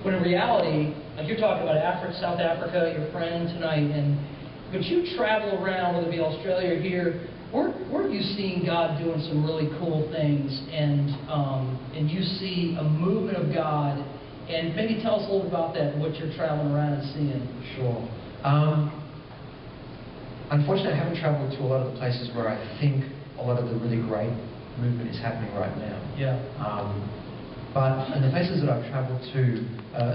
When in reality, like you're talking about Africa, South Africa, your friend tonight, but you travel around, whether it be Australia or here, where have you seen God doing some really cool things, and you see a movement of God, and maybe tell us a little bit about that, what you're traveling around and seeing. Sure. Unfortunately, I haven't traveled to a lot of the places where I think a lot of the really great movement is happening right now. Yeah. But in the places that I've traveled to,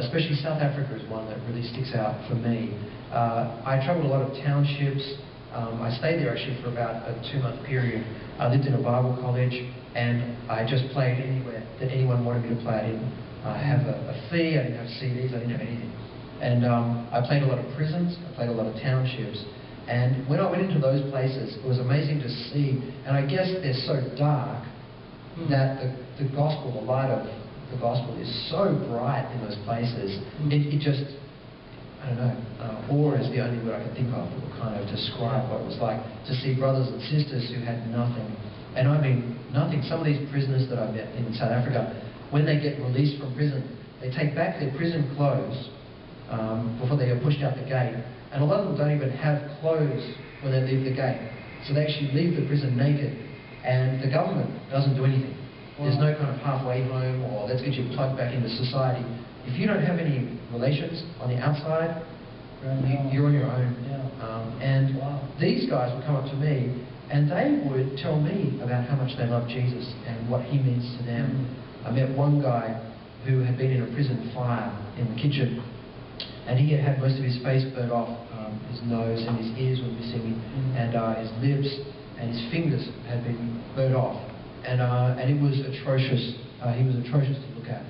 especially South Africa is one that really sticks out for me. I traveled a lot of townships. I stayed there actually for about a 2-month period. I lived in a Bible college, and I just played anywhere that anyone wanted me to play. I didn't have a fee, I didn't have CDs, I didn't have anything. And I played a lot of prisons, I played a lot of townships. And when I went into those places, it was amazing to see, and I guess they're so dark that the gospel, the light of the gospel is so bright in those places. It just, I don't know, awe is the only word I can think of that will kind of describe what it was like to see brothers and sisters who had nothing. And I mean nothing. Some of these prisoners that I met in South Africa, when they get released from prison, they take back their prison clothes before they get pushed out the gate. And a lot of them don't even have clothes when they leave the gate. So they actually leave the prison naked, and the government doesn't do anything. There's no kind of halfway home or let's get you plugged back into society. If you don't have any relations on the outside, you're on your own. And these guys would come up to me and they would tell me about how much they love Jesus and what he means to them. I met one guy who had been in a prison fire in the kitchen, and he had had most of his face burnt off. His nose and his ears were missing, and his lips and his fingers had been burnt off. And it was atrocious. He was atrocious to look at.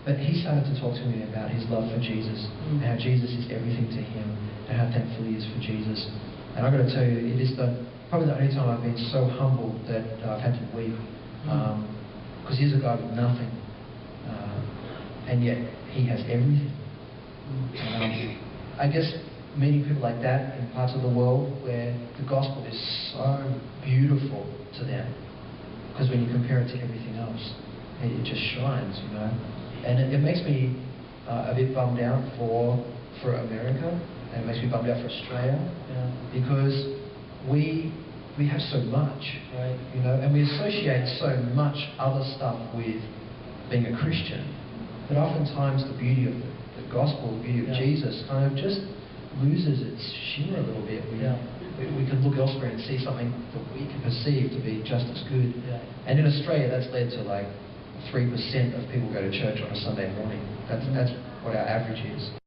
But he started to talk to me about his love for Jesus, and how Jesus is everything to him, and how thankful he is for Jesus. And I've got to tell you, it is probably the only time I've been so humbled that I've had to weep. Because he's a guy with nothing, and yet he has everything. I guess meeting people like that in parts of the world where the gospel is so beautiful to them, because when you compare it to everything else, it just shines, you know. And it makes me a bit bummed out for America, and it makes me bummed out for Australia, because we have so much, you know, and we associate so much other stuff with being a Christian, that oftentimes the beauty of the gospel, the beauty of Jesus, kind of just loses its shimmer a little bit. We can look elsewhere and see something that we can perceive to be just as good. And in Australia, that's led to like 3% of people go to church on a Sunday morning. That's what our average is.